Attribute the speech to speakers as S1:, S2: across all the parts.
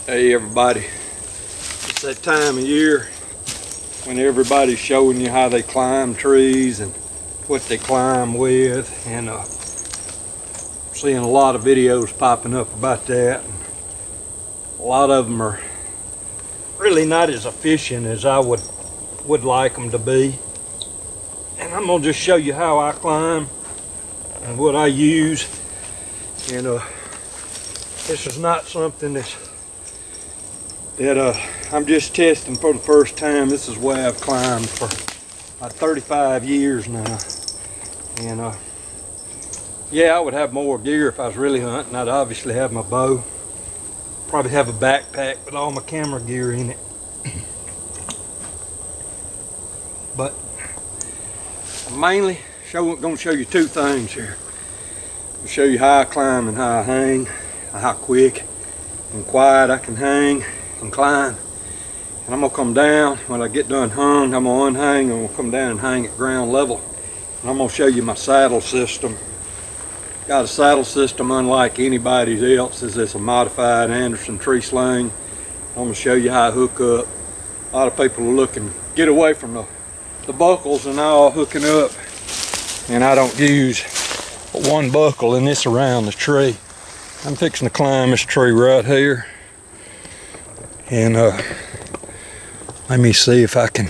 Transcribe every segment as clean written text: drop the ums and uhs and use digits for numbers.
S1: Hey everybody, it's that time of year when everybody's showing you how they climb trees and what they climb with, and seeing a lot of videos popping up about that. And a lot of them are really not as efficient as I would like them to be. And I'm gonna just show you how I climb and what I use. And this is not something that I'm just testing for the first time. This is where I've climbed for about 35 years now. And yeah, I would have more gear if I was really hunting. I'd obviously have my bow, probably have a backpack with all my camera gear in it. But I'm mainly going to show you two things here. I'll show you how I climb and how I hang, how quick and quiet I can hang and climb. And I'm gonna come down when I get done hung. I'm gonna unhang and I'm gonna come down and hang at ground level. And I'm gonna show you my saddle system. Got a saddle system unlike anybody's else's. It's a modified Anderson tree sling. I'm gonna show you how I hook up. A lot of people are looking to get away from the buckles and all hooking up, and I don't use one buckle and it's around the tree. I'm fixing to climb this tree right here. And let me see if I can.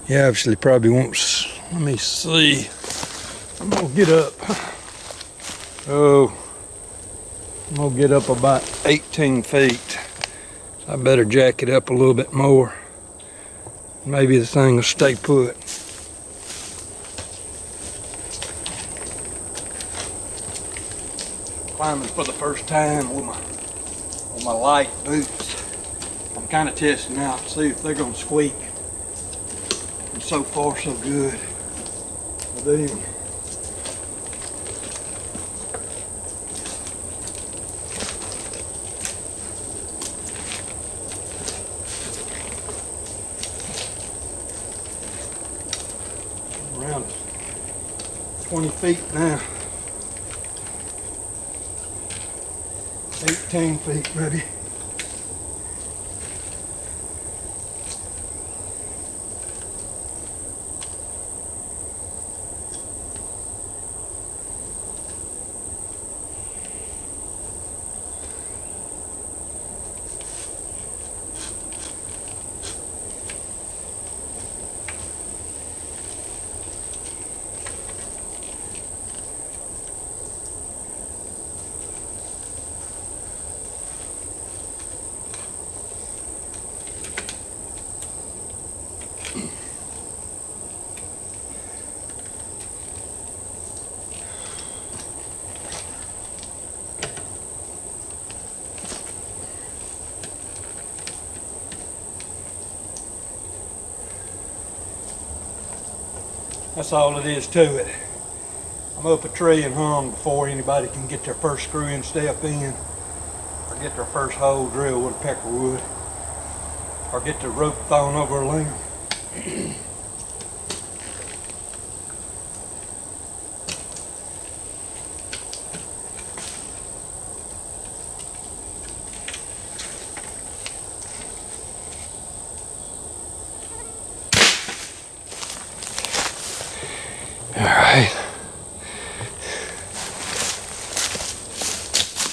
S1: Yeah, obviously probably won't. Let me see. I'm gonna get up. Oh, I'm gonna get up about 18 feet. So I better jack it up a little bit more. Maybe the thing will stay put. Climbing for the first time with my light boots. I'm kind of testing out to see if they're going to squeak. And so far, so good with them. Around 20 feet now. 18 feet maybe. That's all it is to it. I'm up a tree and hung before anybody can get their first screw in step in, or get their first hole drilled with a peckerwood, or get the rope thrown over a limb. Alright.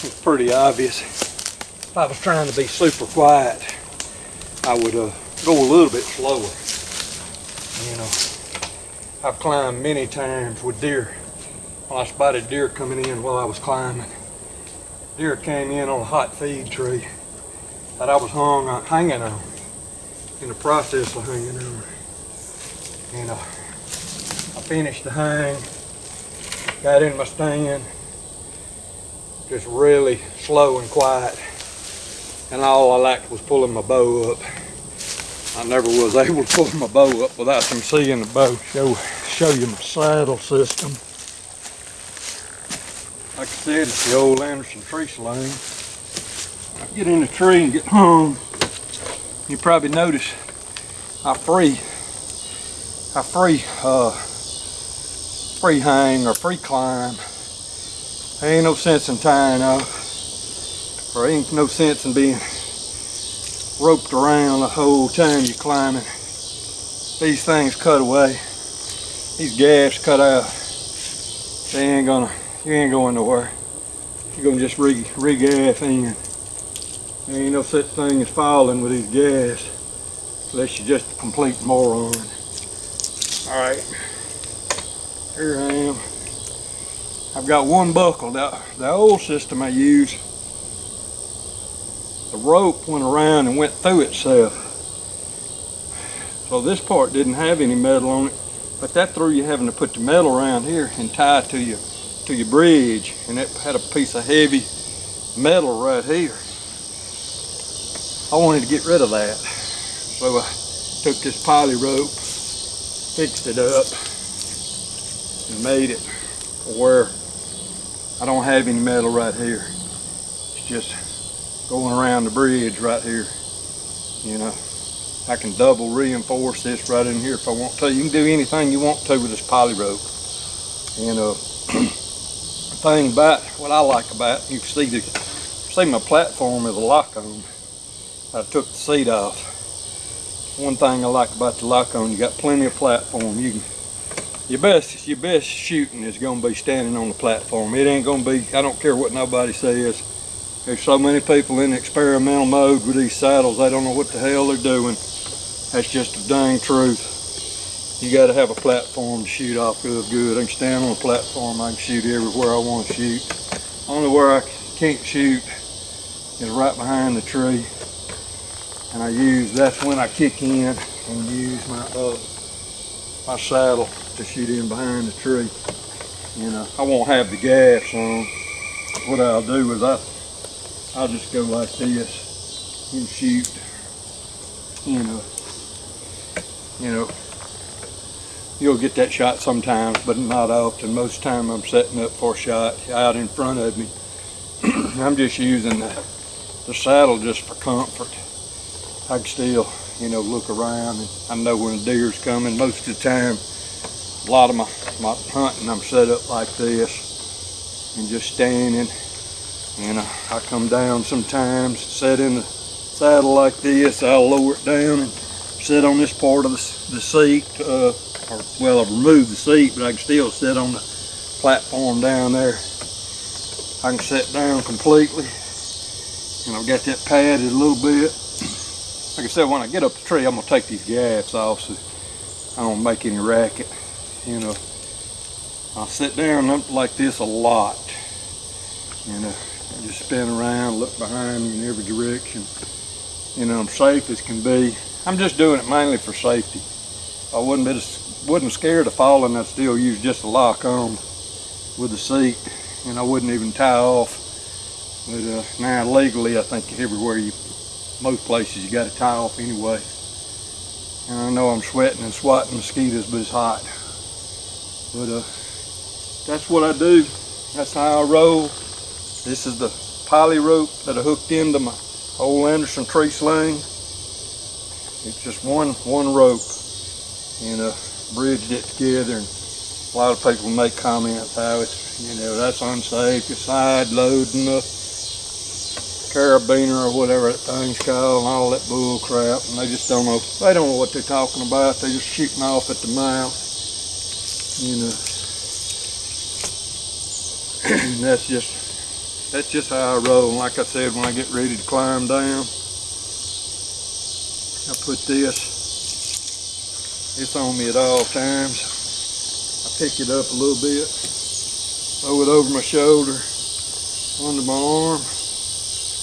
S1: It's pretty obvious. If I was trying to be super quiet, I would go a little bit slower. You know, I've climbed many times with deer. Well, I spotted deer coming in while I was climbing. Deer came in on a hot feed tree that I was hanging on, in the process of hanging on. And I finished the hang, got in my stand, just really slow and quiet, and all I liked was pulling my bow up. I never was able to pull my bow up without them seeing the bow. Show you my saddle system. Like I said, it's the old Anderson tree sling. I get in the tree and get hung. You probably notice I free hang or free climb. There ain't no sense in tying up. There ain't no sense in being roped around the whole time you're climbing. These things cut away, these gaps cut out, you ain't going nowhere. You're gonna just re-gaff in. There ain't no such thing as falling with these gaffs unless you're just a complete moron. Alright, here I am. I've got one buckle. The old system I used, the rope went around and went through itself. So this part didn't have any metal on it, but that threw you having to put the metal around here and tie it to your bridge, and it had a piece of heavy metal right here. I wanted to get rid of that, so I took this poly rope, fixed it up, and made it where I don't have any metal right here. It's just going around the bridge right here. You know, I can double reinforce this right in here if I want to. You can do anything you want to with this poly rope. And the thing about what I like about it, you can see my platform is a lock on. I took the seat off. One thing I like about the lock on, you got plenty of platform. Your best shooting is gonna be standing on the platform. It ain't gonna be, I don't care what nobody says. There's so many people in experimental mode with these saddles, they don't know what the hell they're doing. That's just the dang truth. You gotta have a platform to shoot off of good. I can stand on a platform, I can shoot everywhere I want to shoot. Only where I can't shoot is right behind the tree. And that's when I kick in and use my saddle to shoot in behind the tree. You know, I won't have the gaffs on. What I'll do is I'll just go like this and shoot. You know, you'll get that shot sometimes, but not often. Most of the time I'm setting up for a shot out in front of me. I'm just using the saddle just for comfort. I can still, look around, and I know when a deer's coming. Most of the time, a lot of my hunting, I'm set up like this and just standing. I come down sometimes, set in the saddle like this. I'll lower it down and sit on this part of the seat. I've removed the seat, but I can still sit on the platform down there. I can sit down completely, and I've got that padded a little bit. Like I said, when I get up the tree, I'm gonna take these gaffs off so I don't make any racket. I'll sit down up like this a lot. I just spin around, look behind me in every direction. I'm safe as can be. I'm just doing it mainly for safety. If I wasn't scared of falling, I'd still use just a lock on with the seat, and I wouldn't even tie off. But now legally, I think everywhere most places you got to tie off anyway. And I know I'm sweating and swatting mosquitoes, but it's hot. But that's what I do. That's how I roll. This is the poly rope that I hooked into my old Anderson tree sling. It's just one rope, and bridged it together. And a lot of people make comments how it's, that's unsafe. It's side loading the carabiner or whatever that thing's called, and all that bull crap, and they just don't know. They don't know what they're talking about. They're just shooting off at the mouth. And that's just how I roll. And like I said, when I get ready to climb down, I put it's on me at all times. I pick it up a little bit, throw it over my shoulder, under my arm,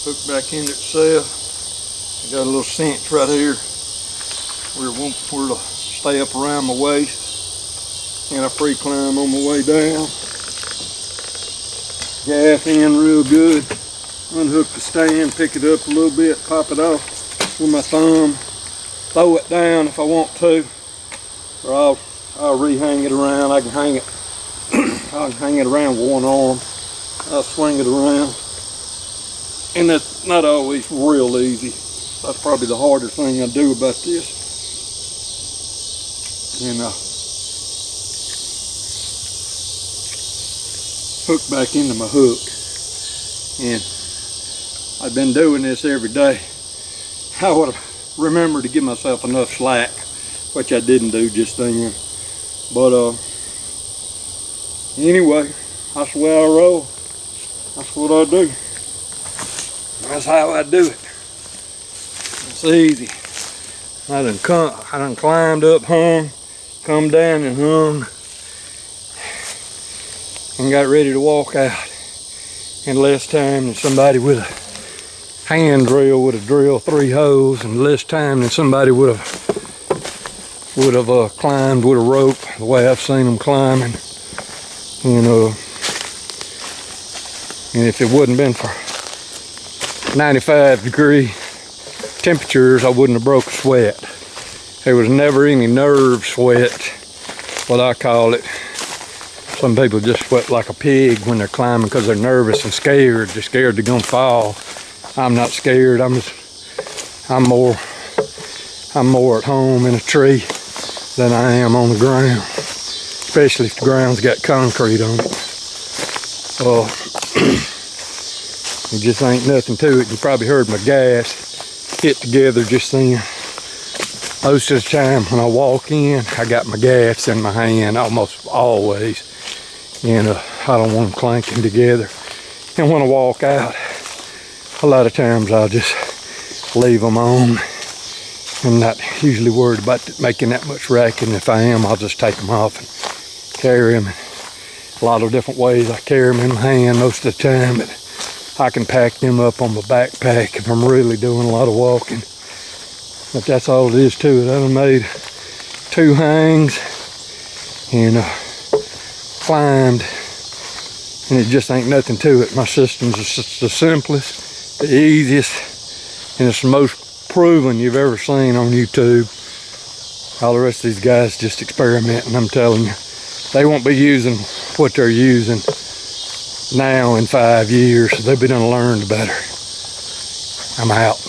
S1: hook back into itself. I got a little cinch right here where it'll stay up around my waist, and I free climb on my way down. Gaff in real good, unhook the stand, pick it up a little bit, pop it off with my thumb, throw it down if I want to, or I'll re-hang it around. I can hang it around with one arm. I'll swing it around, and that's not always real easy. That's probably the harder thing I do about this. Hook back into my hook, and I'd been doing this every day, I would have remembered to give myself enough slack, which I didn't do just then. But anyway, that's the way I roll. That's what I do. That's how I do it. It's easy. I done climbed up, hung, come down and hung, and got ready to walk out in less time than somebody with a hand drill would have drilled 3 holes, and less time than somebody would have climbed with a rope the way I've seen them climbing. And if it wouldn't been for 95-degree temperatures, I wouldn't have broke a sweat. There was never any nerve sweat, what I call it. Some people just sweat like a pig when they're climbing because they're nervous and scared. They're scared they're gonna fall. I'm not scared. I'm more at home in a tree than I am on the ground, especially if the ground's got concrete on it. It just ain't nothing to it. You probably heard my gas hit together just then. Most of the time when I walk in, I got my gaffs in my hand, almost always. I don't want them clanking together. And when I walk out, a lot of times I'll just leave them on. I'm not usually worried about making that much racket, and if I am, I'll just take them off and carry them. A lot of different ways I carry them in my hand most of the time, but I can pack them up on my backpack if I'm really doing a lot of walking. But that's all it is to it. I done made 2 hangs and climbed, and it just ain't nothing to it. My system's just the simplest, the easiest, and it's the most proven you've ever seen on YouTube. All the rest of these guys just experimenting, I'm telling you. They won't be using what they're using now in 5 years. They'll be done learned better. I'm out.